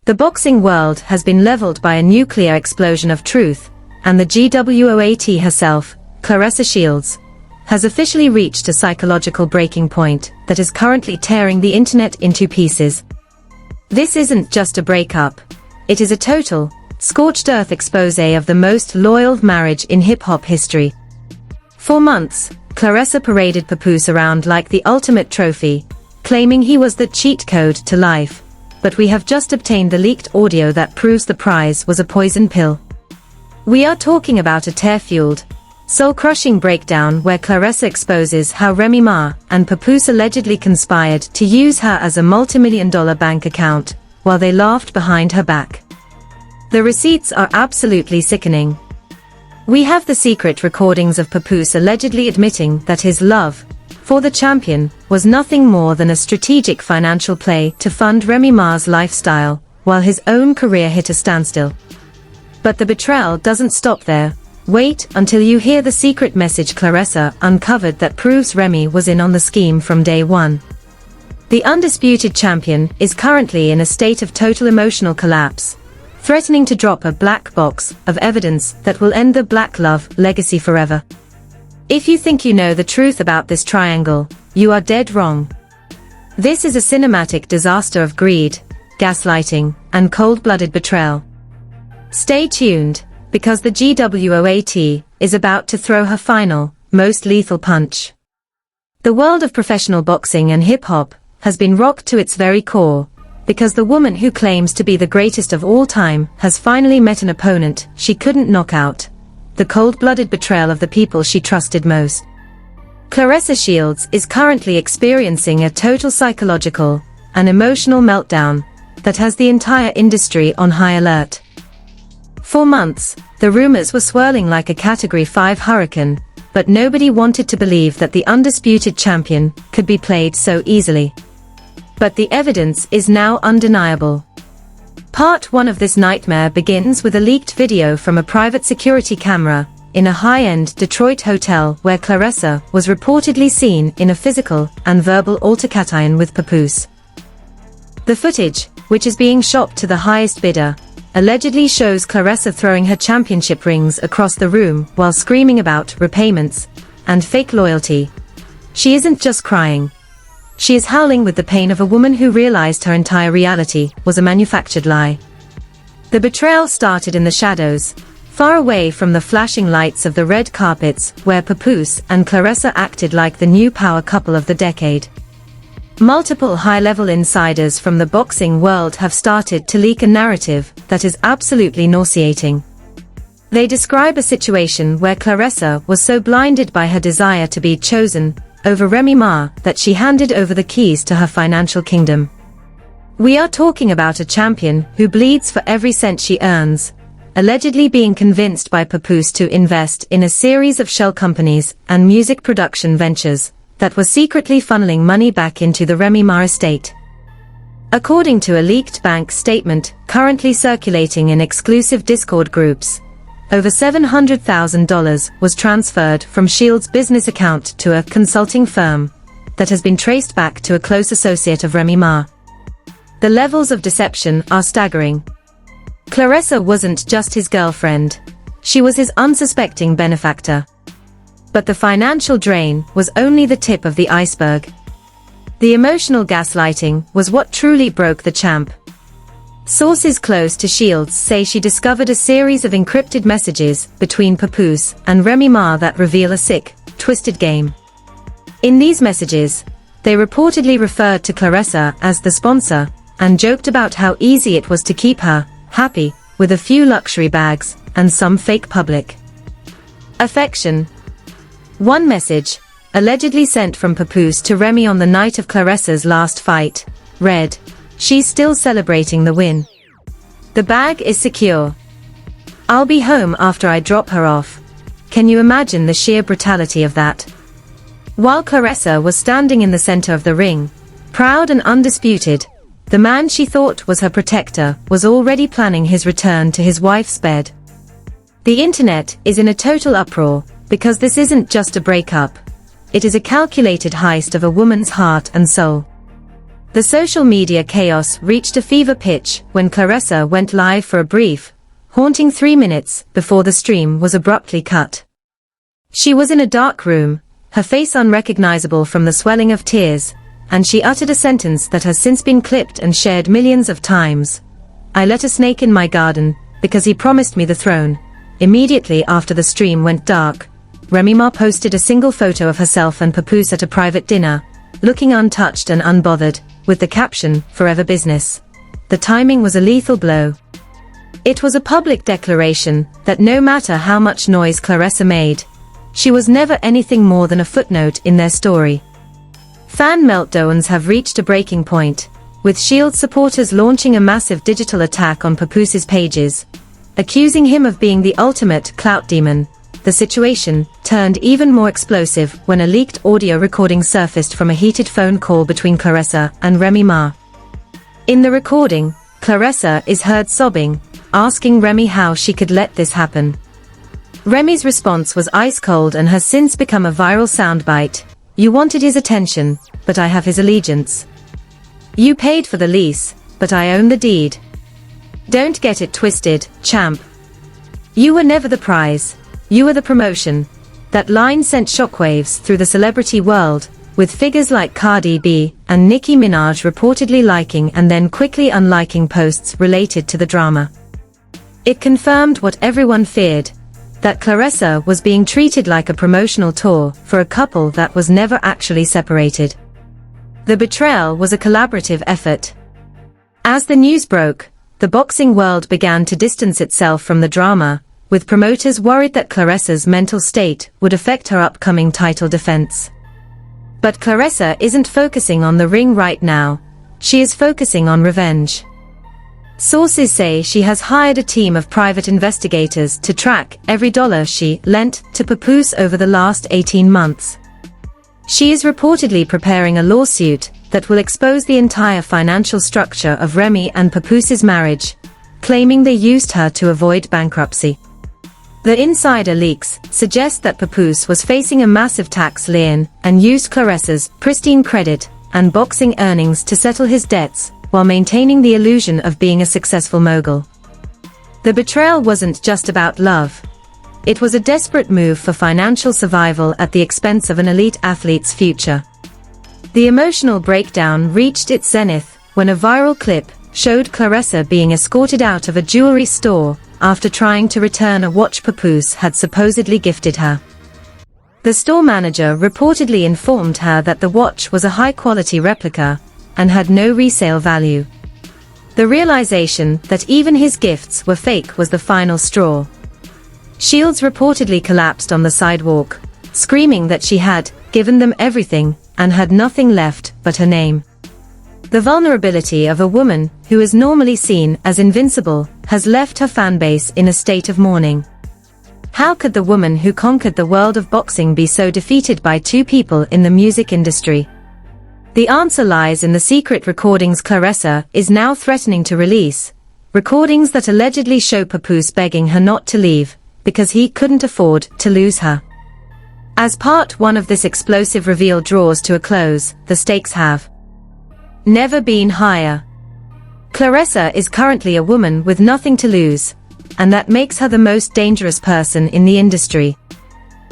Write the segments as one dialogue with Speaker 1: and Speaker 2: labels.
Speaker 1: The boxing world has been leveled by a nuclear explosion of truth, and the GWOAT herself, Claressa Shields, has officially reached a psychological breaking point that is currently tearing the internet into pieces. This isn't just a breakup. It is a total, scorched earth exposé of the most loyal marriage in hip-hop history. For months, Claressa paraded Papoose around like the ultimate trophy, claiming he was the cheat code to life. But we have just obtained the leaked audio that proves the prize was a poison pill. We are talking about a tear-fueled, soul-crushing breakdown where Claressa exposes how Remy Ma and Papoose allegedly conspired to use her as a multi-million-dollar bank account, while they laughed behind her back. The receipts are absolutely sickening. We have the secret recordings of Papoose allegedly admitting that his love for the champion was nothing more than a strategic financial play to fund Remy Ma's lifestyle, while his own career hit a standstill. But the betrayal doesn't stop there. Wait until you hear the secret message Claressa uncovered that proves Remy was in on the scheme from day one. The undisputed champion is currently in a state of total emotional collapse, threatening to drop a black box of evidence that will end the Black Love legacy forever. If you think you know the truth about this triangle, you are dead wrong. This is a cinematic disaster of greed, gaslighting, and cold-blooded betrayal. Stay tuned, because the GWOAT is about to throw her final, most lethal punch. The world of professional boxing and hip-hop has been rocked to its very core, because the woman who claims to be the greatest of all time has finally met an opponent she couldn't knock out. The cold-blooded betrayal of the people she trusted most. Claressa Shields is currently experiencing a total psychological and emotional meltdown that has the entire industry on high alert. For months, the rumors were swirling like a Category 5 hurricane, but nobody wanted to believe that the undisputed champion could be played so easily. But the evidence is now undeniable. Part 1 of this nightmare begins with a leaked video from a private security camera in a high-end Detroit hotel where Claressa was reportedly seen in a physical and verbal altercation with Papoose. The footage, which is being shopped to the highest bidder, allegedly shows Claressa throwing her championship rings across the room while screaming about repayments and fake loyalty. She isn't just crying. She is howling with the pain of a woman who realized her entire reality was a manufactured lie. The betrayal started in the shadows, far away from the flashing lights of the red carpets where Papoose and Claressa acted like the new power couple of the decade. Multiple high-level insiders from the boxing world have started to leak a narrative that is absolutely nauseating. They describe a situation where Claressa was so blinded by her desire to be chosen over Remy Ma that she handed over the keys to her financial kingdom. We are talking about a champion who bleeds for every cent she earns, allegedly being convinced by Papoose to invest in a series of shell companies and music production ventures that were secretly funneling money back into the Remy Ma estate. According to a leaked bank statement currently circulating in exclusive Discord groups, over $700,000 was transferred from Shields' business account to a consulting firm that has been traced back to a close associate of Remy Ma. The levels of deception are staggering. Claressa wasn't just his girlfriend, she was his unsuspecting benefactor. But the financial drain was only the tip of the iceberg. The emotional gaslighting was what truly broke the champ. Sources close to Shields say she discovered a series of encrypted messages between Papoose and Remy Ma that reveal a sick, twisted game. In these messages, they reportedly referred to Claressa as the sponsor and joked about how easy it was to keep her happy with a few luxury bags and some fake public affection. One message, allegedly sent from Papoose to Remy on the night of Claressa's last fight, read, "She's still celebrating the win. The bag is secure. I'll be home after I drop her off." Can you imagine the sheer brutality of that? While Claressa was standing in the center of the ring, proud and undisputed, the man she thought was her protector was already planning his return to his wife's bed. The internet is in a total uproar, because this isn't just a breakup. It is a calculated heist of a woman's heart and soul. The social media chaos reached a fever pitch when Claressa went live for a brief, haunting 3 minutes before the stream was abruptly cut. She was in a dark room, her face unrecognizable from the swelling of tears, and she uttered a sentence that has since been clipped and shared millions of times. "I let a snake in my garden, because he promised me the throne." Immediately after the stream went dark, Remy Ma posted a single photo of herself and Papoose at a private dinner, looking untouched and unbothered, with the caption, "Forever business." The timing was a lethal blow. It was a public declaration that no matter how much noise Claressa made, she was never anything more than a footnote in their story. Fan meltdowns have reached a breaking point, with S.H.I.E.L.D. supporters launching a massive digital attack on Papoose's pages, accusing him of being the ultimate clout demon. The situation turned even more explosive when a leaked audio recording surfaced from a heated phone call between Claressa and Remy Ma. In the recording, Claressa is heard sobbing, asking Remy how she could let this happen. Remy's response was ice cold and has since become a viral soundbite. "You wanted his attention, but I have his allegiance. You paid for the lease, but I own the deed. Don't get it twisted, champ. You were never the prize. You were the promotion." That line sent shockwaves through the celebrity world, with figures like Cardi B and Nicki Minaj reportedly liking and then quickly unliking posts related to the drama. It confirmed what everyone feared, that Claressa was being treated like a promotional tour for a couple that was never actually separated. The Betrayal was a collaborative effort. As the news broke, the boxing world began to distance itself from the drama, with promoters worried that Claressa's mental state would affect her upcoming title defense. But Claressa isn't focusing on the ring right now, she is focusing on revenge. Sources say she has hired a team of private investigators to track every dollar she lent to Papoose over the last 18 months. She is reportedly preparing a lawsuit that will expose the entire financial structure of Remy and Papoose's marriage, claiming they used her to avoid bankruptcy. The insider leaks suggest that Papoose was facing a massive tax lien and used Claressa's pristine credit and boxing earnings to settle his debts, while maintaining the illusion of being a successful mogul. The betrayal wasn't just about love. It was a desperate move for financial survival at the expense of an elite athlete's future. The emotional breakdown reached its zenith when a viral clip showed Claressa being escorted out of a jewelry store after trying to return a watch Papoose had supposedly gifted her. The store manager reportedly informed her that the watch was a high-quality replica and had no resale value. The realization that even his gifts were fake was the final straw. Shields reportedly collapsed on the sidewalk, screaming that she had given them everything and had nothing left but her name. The vulnerability of a woman who is normally seen as invincible has left her fanbase in a state of mourning. How could the woman who conquered the world of boxing be so defeated by two people in the music industry? The answer lies in the secret recordings Claressa is now threatening to release, recordings that allegedly show Papoose begging her not to leave, because he couldn't afford to lose her. As part one of this explosive reveal draws to a close, the stakes have never been higher. Claressa is currently a woman with nothing to lose, and that makes her the most dangerous person in the industry.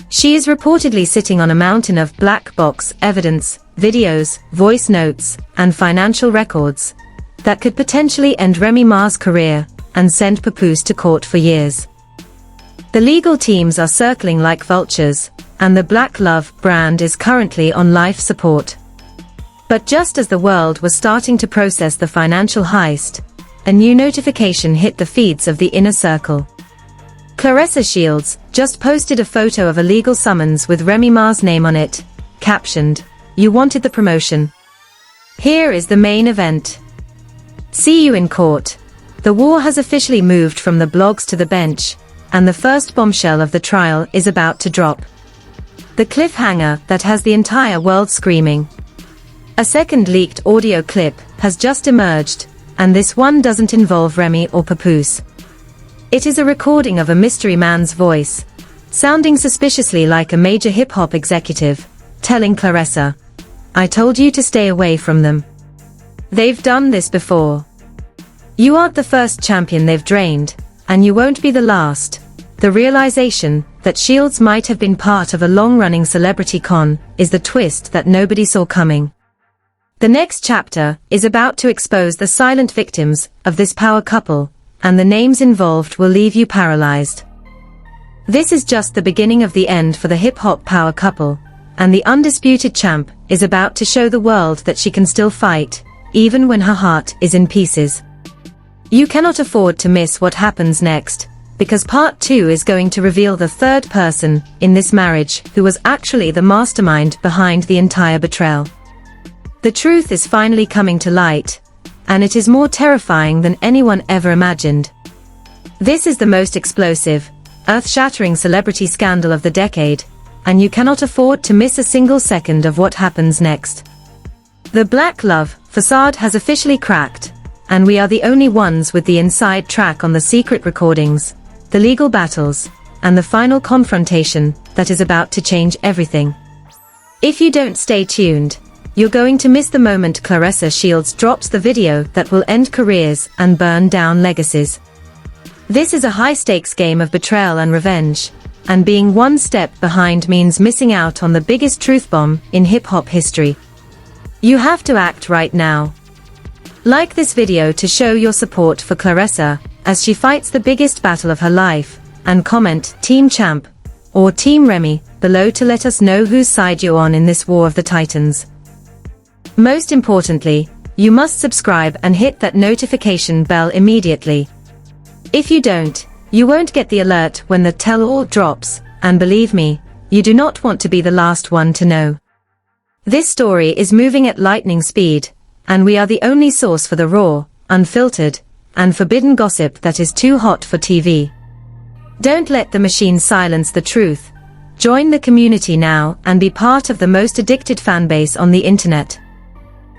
Speaker 1: She is reportedly sitting on a mountain of black box evidence, videos, voice notes, and financial records that could potentially end Remy Ma's career and send Papoose to court for years. The legal teams are circling like vultures, and the Black Love brand is currently on life support. But just as the world was starting to process the financial heist, a new notification hit the feeds of the inner circle. Claressa Shields just posted a photo of a legal summons with Remy Ma's name on it, captioned, "You wanted the promotion. Here is the main event. See you in court." The war has officially moved from the blogs to the bench, and the first bombshell of the trial is about to drop. The cliffhanger that has the entire world screaming. A second leaked audio clip has just emerged, and this one doesn't involve Remy or Papoose. It is a recording of a mystery man's voice, sounding suspiciously like a major hip-hop executive, telling Claressa, "I told you to stay away from them." They've done this before. You aren't the first champion they've drained, and you won't be the last. The realization that Shields might have been part of a long-running celebrity con is the twist that nobody saw coming. The next chapter is about to expose the silent victims of this power couple, and the names involved will leave you paralyzed. This is just the beginning of the end for the hip-hop power couple, and the undisputed champ is about to show the world that she can still fight, even when her heart is in pieces. You cannot afford to miss what happens next, because part 2 is going to reveal the third person in this marriage who was actually the mastermind behind the entire betrayal. The truth is finally coming to light, and it is more terrifying than anyone ever imagined. This is the most explosive, earth-shattering celebrity scandal of the decade, and you cannot afford to miss a single second of what happens next. The Black Love facade has officially cracked, and we are the only ones with the inside track on the secret recordings, the legal battles, and the final confrontation that is about to change everything. If you don't stay tuned, you're going to miss the moment Claressa Shields drops the video that will end careers and burn down legacies. This is a high-stakes game of betrayal and revenge, and being one step behind means missing out on the biggest truth bomb in hip-hop history. You have to act right now. Like this video to show your support for Claressa as she fights the biggest battle of her life, and comment Team Champ or Team Remy below to let us know whose side you're on in this war of the titans. Most importantly, you must subscribe and hit that notification bell immediately. If you don't, you won't get the alert when the tell-all drops, and believe me, you do not want to be the last one to know. This story is moving at lightning speed, and we are the only source for the raw, unfiltered, and forbidden gossip that is too hot for TV. Don't let the machine silence the truth. Join the community now and be part of the most addicted fanbase on the internet.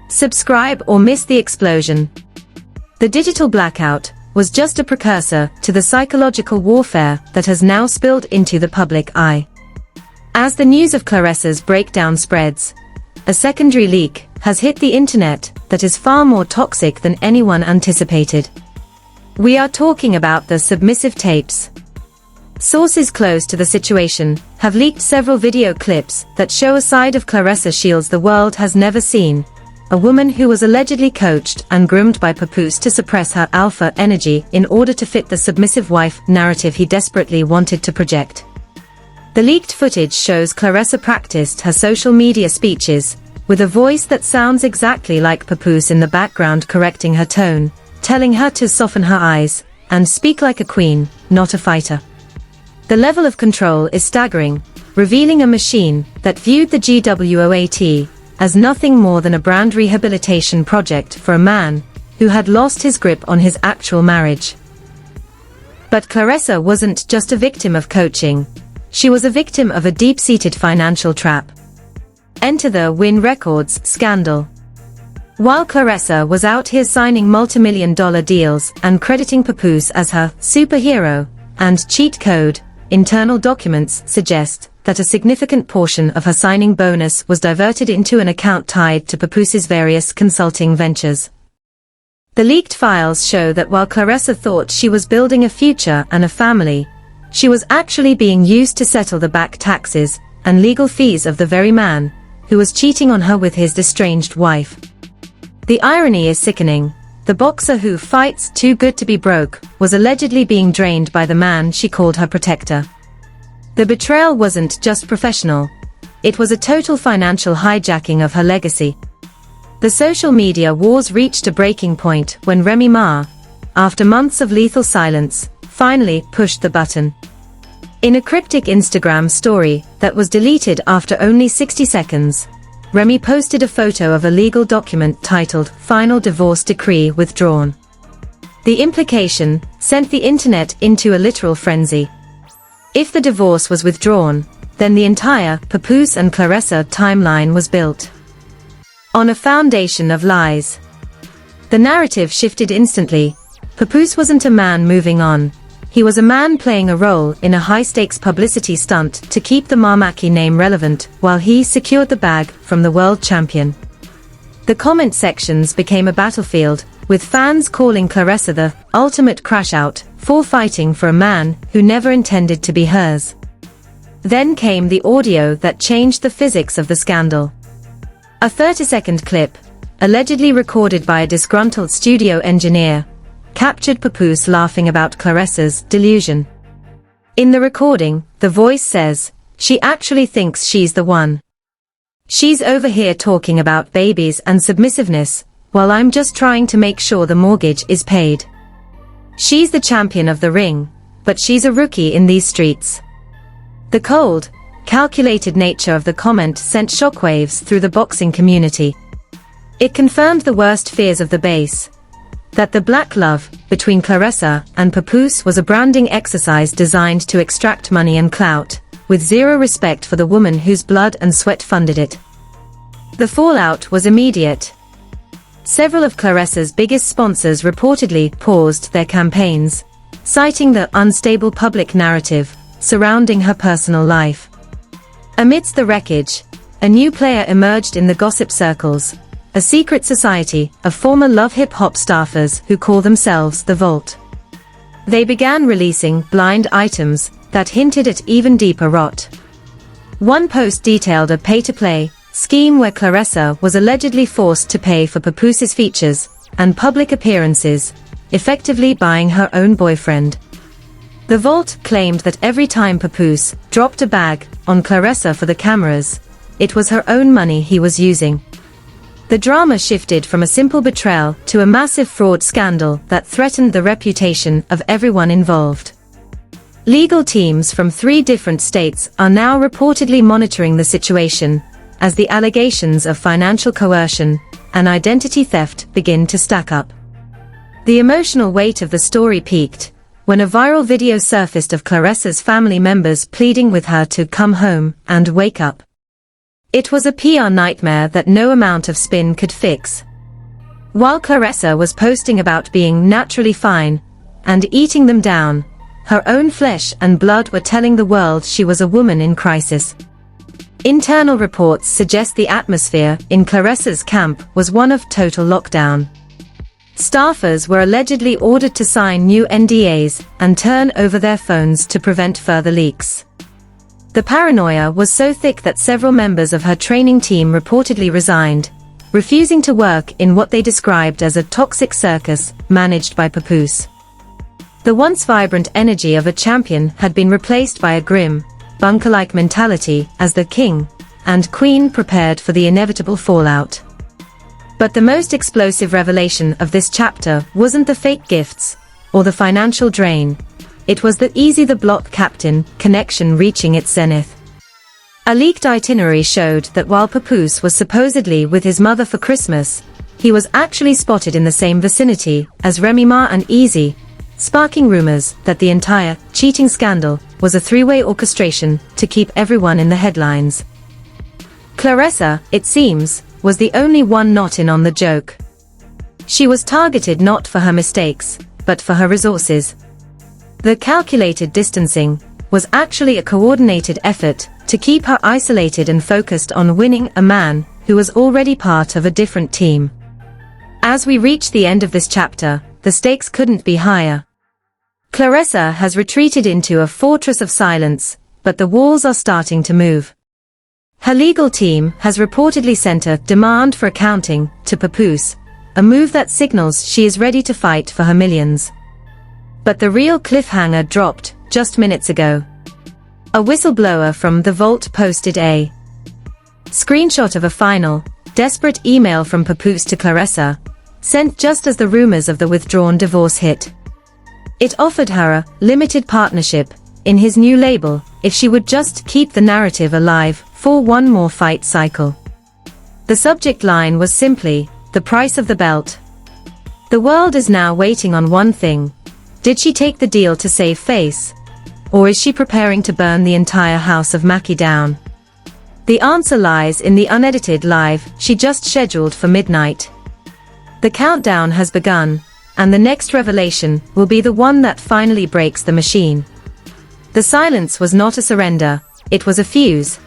Speaker 1: Subscribe or miss the explosion. The digital blackout was just a precursor to the psychological warfare that has now spilled into the public eye. As the news of Claressa's breakdown spreads, a secondary leak has hit the internet that is far more toxic than anyone anticipated. We are talking about the submissive tapes. Sources close to the situation have leaked several video clips that show a side of Claressa Shields the world has never seen, a woman who was allegedly coached and groomed by Papoose to suppress her alpha energy in order to fit the submissive wife narrative he desperately wanted to project. The leaked footage shows Claressa practiced her social media speeches, with a voice that sounds exactly like Papoose in the background correcting her tone, telling her to soften her eyes, and speak like a queen, not a fighter. The level of control is staggering, revealing a machine that viewed the GWOAT as nothing more than a brand rehabilitation project for a man who had lost his grip on his actual marriage. But Claressa wasn't just a victim of coaching, she was a victim of a deep-seated financial trap. Enter the Win Records scandal. While Claressa was out here signing multi-million-dollar deals and crediting Papoose as her superhero and cheat code, internal documents suggest that a significant portion of her signing bonus was diverted into an account tied to Papoose's various consulting ventures. The leaked files show that while Claressa thought she was building a future and a family, she was actually being used to settle the back taxes and legal fees of the very man who was cheating on her with his estranged wife. The irony is sickening. The boxer who fights too good to be broke was allegedly being drained by the man she called her protector. The betrayal wasn't just professional, it was a total financial hijacking of her legacy. The social media wars reached a breaking point when Remy Ma, after months of lethal silence, finally pushed the button. In a cryptic Instagram story that was deleted after only 60 seconds, Remy posted a photo of a legal document titled "Final Divorce Decree Withdrawn." The implication sent the internet into a literal frenzy. If the divorce was withdrawn, then the entire Papoose and Claressa timeline was built on a foundation of lies. The narrative shifted instantly. Papoose wasn't a man moving on. He was a man playing a role in a high-stakes publicity stunt to keep the Marmaki name relevant while he secured the bag from the world champion. The comment sections became a battlefield, with fans calling Claressa the ultimate crash-out for fighting for a man who never intended to be hers. Then came the audio that changed the physics of the scandal. A 30-second clip, allegedly recorded by a disgruntled studio engineer, captured Papoose laughing about Claressa's delusion. In the recording, the voice says, "She actually thinks she's the one. She's over here talking about babies and submissiveness, while I'm just trying to make sure the mortgage is paid. She's the champion of the ring, but she's a rookie in these streets." The cold, calculated nature of the comment sent shockwaves through the boxing community. It confirmed the worst fears of the base, that the black love between Claressa and Papoose was a branding exercise designed to extract money and clout, with zero respect for the woman whose blood and sweat funded it. The fallout was immediate. Several of Claressa's biggest sponsors reportedly paused their campaigns, citing the unstable public narrative surrounding her personal life. Amidst the wreckage, a new player emerged in the gossip circles, a secret society of former Love Hip Hop staffers who call themselves The Vault. They began releasing blind items that hinted at even deeper rot. One post detailed a pay-to-play scheme where Claressa was allegedly forced to pay for Papoose's features and public appearances, effectively buying her own boyfriend. The Vault claimed that every time Papoose dropped a bag on Claressa for the cameras, it was her own money he was using. The drama shifted from a simple betrayal to a massive fraud scandal that threatened the reputation of everyone involved. Legal teams from 3 different states are now reportedly monitoring the situation, as the allegations of financial coercion and identity theft begin to stack up. The emotional weight of the story peaked when a viral video surfaced of Claressa's family members pleading with her to come home and wake up. It was a PR nightmare that no amount of spin could fix. While Claressa was posting about being naturally fine and eating them down, her own flesh and blood were telling the world she was a woman in crisis. Internal reports suggest the atmosphere in Claressa's camp was one of total lockdown. Staffers were allegedly ordered to sign new NDAs and turn over their phones to prevent further leaks. The paranoia was so thick that several members of her training team reportedly resigned, refusing to work in what they described as a toxic circus managed by Papoose. The once vibrant energy of a champion had been replaced by a grim, bunker-like mentality as the king and queen prepared for the inevitable fallout. But the most explosive revelation of this chapter wasn't the fake gifts or the financial drain. It was the Easy the Block captain connection reaching its zenith. A leaked itinerary showed that while Papoose was supposedly with his mother for Christmas, he was actually spotted in the same vicinity as Remy and Easy, sparking rumors that the entire cheating scandal was a 3-way orchestration to keep everyone in the headlines. Claressa, it seems, was the only one not in on the joke. She was targeted not for her mistakes, but for her resources. The calculated distancing was actually a coordinated effort to keep her isolated and focused on winning a man who was already part of a different team. As we reach the end of this chapter, the stakes couldn't be higher. Claressa has retreated into a fortress of silence, but the walls are starting to move. Her legal team has reportedly sent a demand for accounting to Papoose, a move that signals she is ready to fight for her millions. But the real cliffhanger dropped just minutes ago. A whistleblower from The Vault posted a screenshot of a final, desperate email from Papoose to Claressa, sent just as the rumors of the withdrawn divorce hit. It offered her a limited partnership in his new label if she would just keep the narrative alive for one more fight cycle. The subject line was simply, the price of the belt. The world is now waiting on one thing. Did she take the deal to save face? Or is she preparing to burn the entire house of Mackie down? The answer lies in the unedited live she just scheduled for midnight. The countdown has begun, and the next revelation will be the one that finally breaks the machine. The silence was not a surrender, it was a fuse.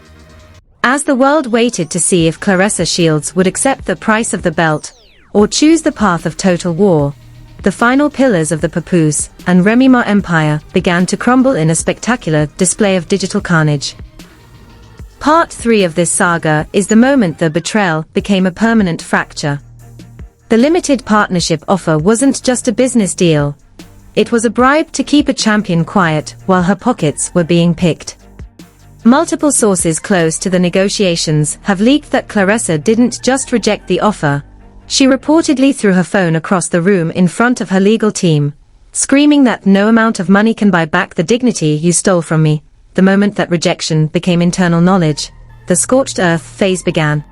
Speaker 1: As the world waited to see if Claressa Shields would accept the price of the belt, or choose the path of total war, the final pillars of the Papoose and Remy Ma empire began to crumble in a spectacular display of digital carnage. Part 3 of this saga is the moment the betrayal became a permanent fracture. The limited partnership offer wasn't just a business deal. It was a bribe to keep a champion quiet while her pockets were being picked. Multiple sources close to the negotiations have leaked that Claressa didn't just reject the offer. She reportedly threw her phone across the room in front of her legal team, screaming that no amount of money can buy back the dignity you stole from me. The moment that rejection became internal knowledge, the scorched earth phase began.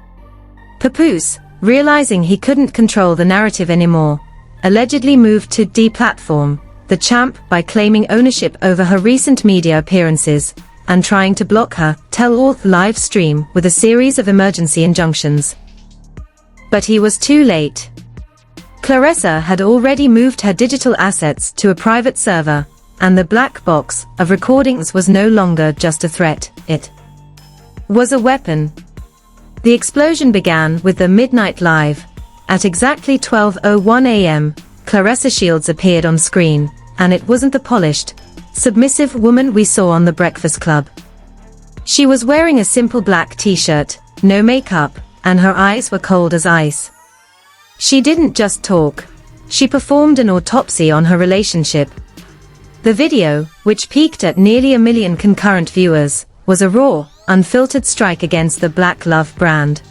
Speaker 1: Papoose, realizing he couldn't control the narrative anymore, allegedly moved to deplatform the champ by claiming ownership over her recent media appearances and trying to block her tell-all live stream with a series of emergency injunctions. But he was too late. Claressa had already moved her digital assets to a private server, and the black box of recordings was no longer just a threat, it was a weapon. The explosion began with the Midnight Live. At exactly 12:01 a.m., Claressa Shields appeared on screen, and it wasn't the polished, submissive woman we saw on The Breakfast Club. She was wearing a simple black t-shirt, no makeup, and her eyes were cold as ice. She didn't just talk. She performed an autopsy on her relationship. The video, which peaked at nearly 1 million concurrent viewers, was a raw, unfiltered strike against the Black Love brand.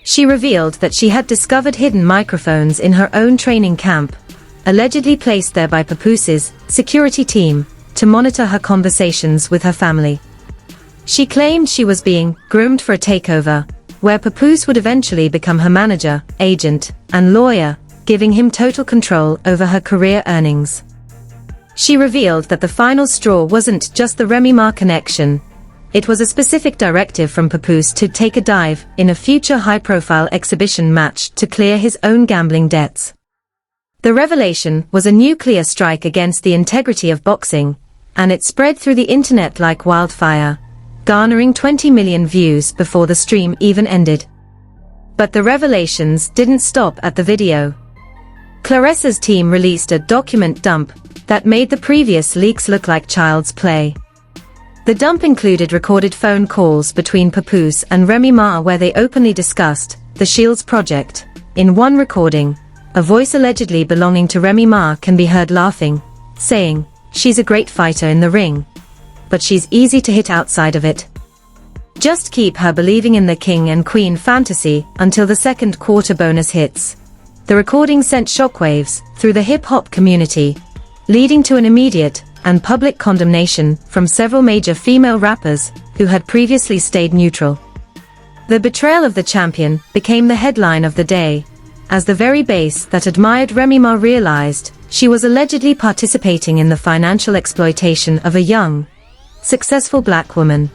Speaker 1: She revealed that she had discovered hidden microphones in her own training camp, allegedly placed there by Papoose's security team, to monitor her conversations with her family. She claimed she was being groomed for a takeover, where Papoose would eventually become her manager, agent, and lawyer, giving him total control over her career earnings. She revealed that the final straw wasn't just the Remy Ma connection. It was a specific directive from Papoose to take a dive in a future high-profile exhibition match to clear his own gambling debts. The revelation was a nuclear strike against the integrity of boxing, and it spread through the internet like wildfire, garnering 20 million views before the stream even ended. But the revelations didn't stop at the video. Claressa's team released a document dump that made the previous leaks look like child's play. The dump included recorded phone calls between Papoose and Remy Ma where they openly discussed the Shields project. In one recording, a voice allegedly belonging to Remy Ma can be heard laughing, saying, "She's a great fighter in the ring, but she's easy to hit outside of it. Just keep her believing in the king and queen fantasy until the second quarter bonus hits." The recording sent shockwaves through the hip-hop community, leading to an immediate and public condemnation from several major female rappers who had previously stayed neutral. The betrayal of the champion became the headline of the day, as the very base that admired Remy Ma realized she was allegedly participating in the financial exploitation of a young, successful black woman.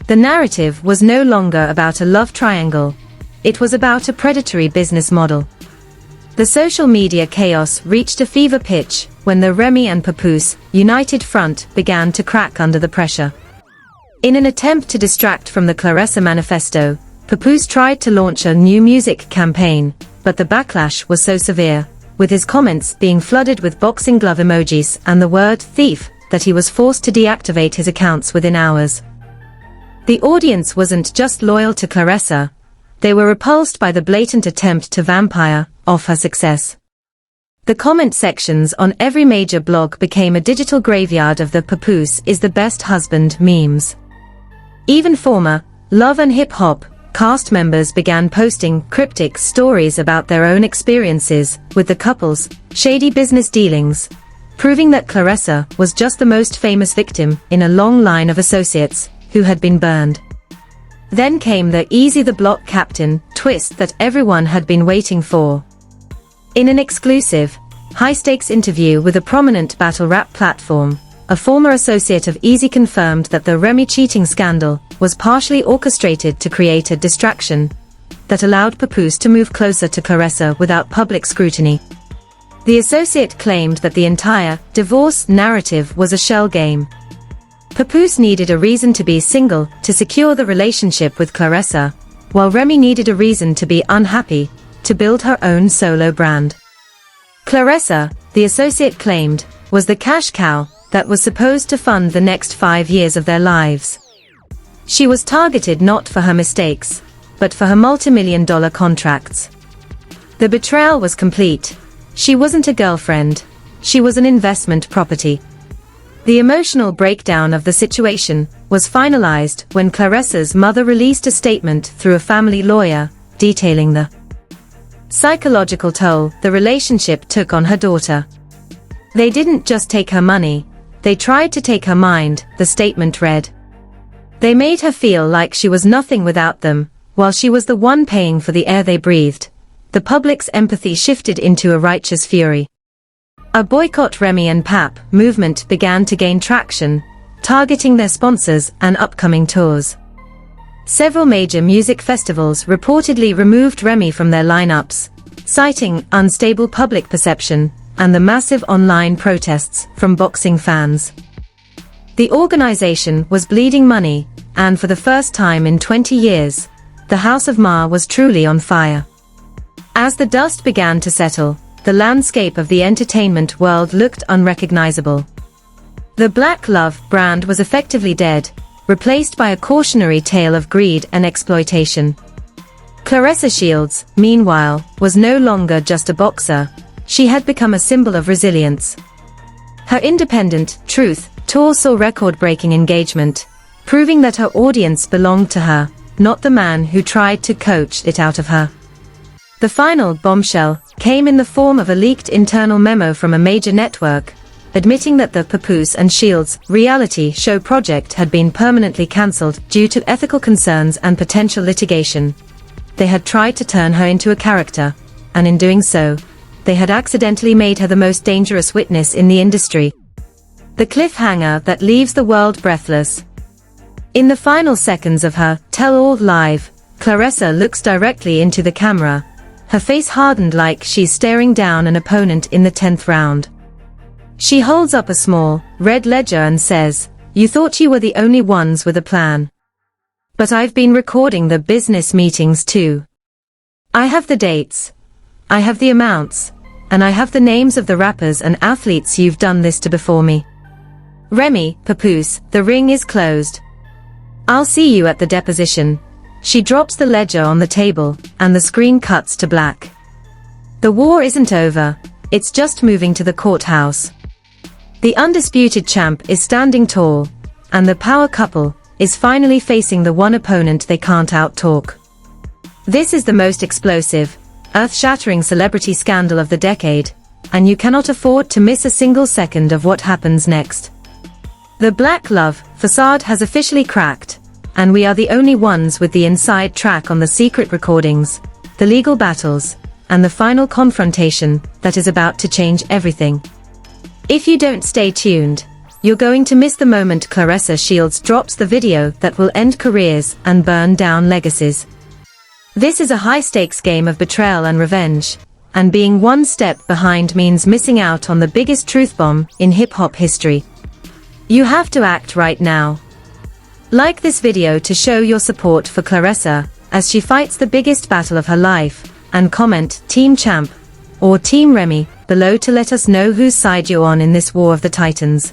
Speaker 1: The narrative was no longer about a love triangle. It was about a predatory business model. The social media chaos reached a fever pitch when the Remy and Papoose united front began to crack under the pressure. In an attempt to distract from the Claressa manifesto, Papoose tried to launch a new music campaign, but the backlash was so severe, with his comments being flooded with boxing glove emojis and the word thief, that he was forced to deactivate his accounts within hours. The audience wasn't just loyal to Claressa, they were repulsed by the blatant attempt to vampire off her success. The comment sections on every major blog became a digital graveyard of the Papoose is the best husband memes. Even former Love and Hip Hop cast members began posting cryptic stories about their own experiences with the couple's shady business dealings, proving that Claressa was just the most famous victim in a long line of associates who had been burned. Then came the Easy the Block Captain twist that everyone had been waiting for. In an exclusive, high-stakes interview with a prominent battle rap platform, a former associate of Easy confirmed that the Remy cheating scandal was partially orchestrated to create a distraction that allowed Papoose to move closer to Claressa without public scrutiny. The associate claimed that the entire divorce narrative was a shell game. Papoose needed a reason to be single to secure the relationship with Claressa, while Remy needed a reason to be unhappy to build her own solo brand. Claressa, the associate claimed, was the cash cow that was supposed to fund the next 5 years of their lives. She was targeted not for her mistakes, but for her multi-million-dollar contracts. The betrayal was complete. She wasn't a girlfriend, she was an investment property. The emotional breakdown of the situation was finalized when Claressa's mother released a statement through a family lawyer, detailing the psychological toll the relationship took on her daughter. They didn't just take her money, they tried to take her mind, the statement read. They made her feel like she was nothing without them, while she was the one paying for the air they breathed. The public's empathy shifted into a righteous fury. A boycott Remy and Pap movement began to gain traction, targeting their sponsors and upcoming tours. Several major music festivals reportedly removed Remy from their lineups, citing unstable public perception and the massive online protests from boxing fans. The organization was bleeding money, and for the first time in 20 years, the House of Ma was truly on fire. As the dust began to settle, the landscape of the entertainment world looked unrecognizable. The Black Love brand was effectively dead, replaced by a cautionary tale of greed and exploitation. Claressa Shields, meanwhile, was no longer just a boxer, she had become a symbol of resilience. Her independent, Truth, tour saw record-breaking engagement, proving that her audience belonged to her, not the man who tried to coach it out of her. The final bombshell came in the form of a leaked internal memo from a major network, admitting that the Papoose and Shields reality show project had been permanently cancelled due to ethical concerns and potential litigation. They had tried to turn her into a character, and in doing so, they had accidentally made her the most dangerous witness in the industry. The cliffhanger that leaves the world breathless. In the final seconds of her tell-all live, Claressa looks directly into the camera, her face hardened like she's staring down an opponent in the 10th round. She holds up a small, red ledger and says, "You thought you were the only ones with a plan. But I've been recording the business meetings too. I have the dates. I have the amounts. And I have the names of the rappers and athletes you've done this to before me. Remy, Papoose, the ring is closed. I'll see you at the deposition." She drops the ledger on the table, and the screen cuts to black. The war isn't over, it's just moving to the courthouse. The undisputed champ is standing tall, and the power couple is finally facing the one opponent they can't out-talk. This is the most explosive, earth-shattering celebrity scandal of the decade, and you cannot afford to miss a single second of what happens next. The Black Love facade has officially cracked, and we are the only ones with the inside track on the secret recordings, the legal battles, and the final confrontation that is about to change everything. If you don't stay tuned, you're going to miss the moment Claressa Shields drops the video that will end careers and burn down legacies. This is a high-stakes game of betrayal and revenge, and being one step behind means missing out on the biggest truth bomb in hip-hop history. You have to act right now. Like this video to show your support for Claressa as she fights the biggest battle of her life, and comment Team Champ or Team Remy below to let us know whose side you're on in this war of the titans.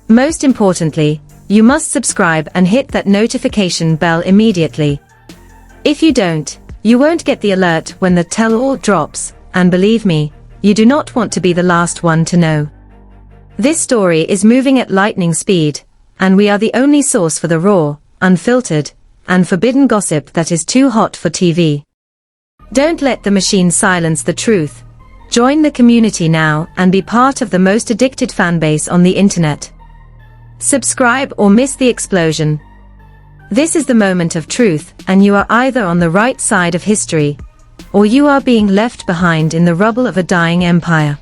Speaker 1: Most importantly, you must subscribe and hit that notification bell immediately. If you don't, you won't get the alert when the tell-all drops, and believe me, you do not want to be the last one to know. This story is moving at lightning speed, and we are the only source for the raw, unfiltered, and forbidden gossip that is too hot for TV. Don't let the machine silence the truth. Join the community now and be part of the most addicted fanbase on the internet. Subscribe or miss the explosion. This is the moment of truth, and you are either on the right side of history, or you are being left behind in the rubble of a dying empire.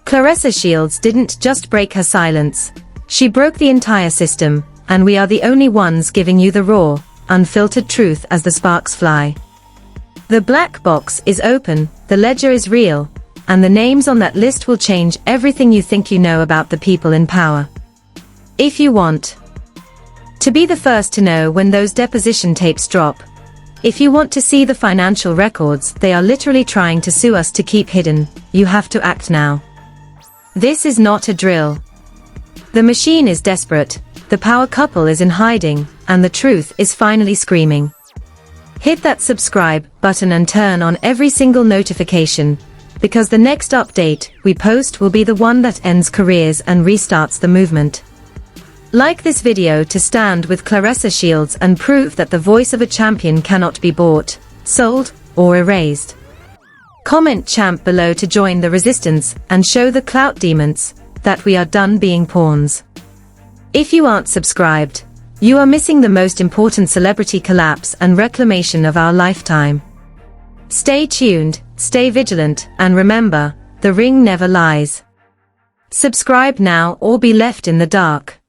Speaker 1: Claressa Shields didn't just break her silence. She broke the entire system, and we are the only ones giving you the raw, unfiltered truth as the sparks fly. The black box is open, the ledger is real, and the names on that list will change everything you think you know about the people in power. If you want to be the first to know when those deposition tapes drop, if you want to see the financial records they are literally trying to sue us to keep hidden, you have to act now. This is not a drill. The machine is desperate, the power couple is in hiding, and the truth is finally screaming. Hit that subscribe button and turn on every single notification, because the next update we post will be the one that ends careers and restarts the movement. Like this video to stand with Claressa Shields and prove that the voice of a champion cannot be bought, sold, or erased. Comment champ below to join the resistance and show the clout demons that we are done being pawns. If you aren't subscribed, you are missing the most important celebrity collapse and reclamation of our lifetime. Stay tuned, stay vigilant, and remember, the ring never lies. Subscribe now or be left in the dark.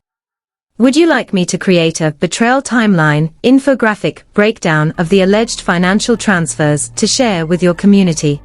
Speaker 1: Would you like me to create a betrayal timeline, infographic breakdown of the alleged financial transfers to share with your community?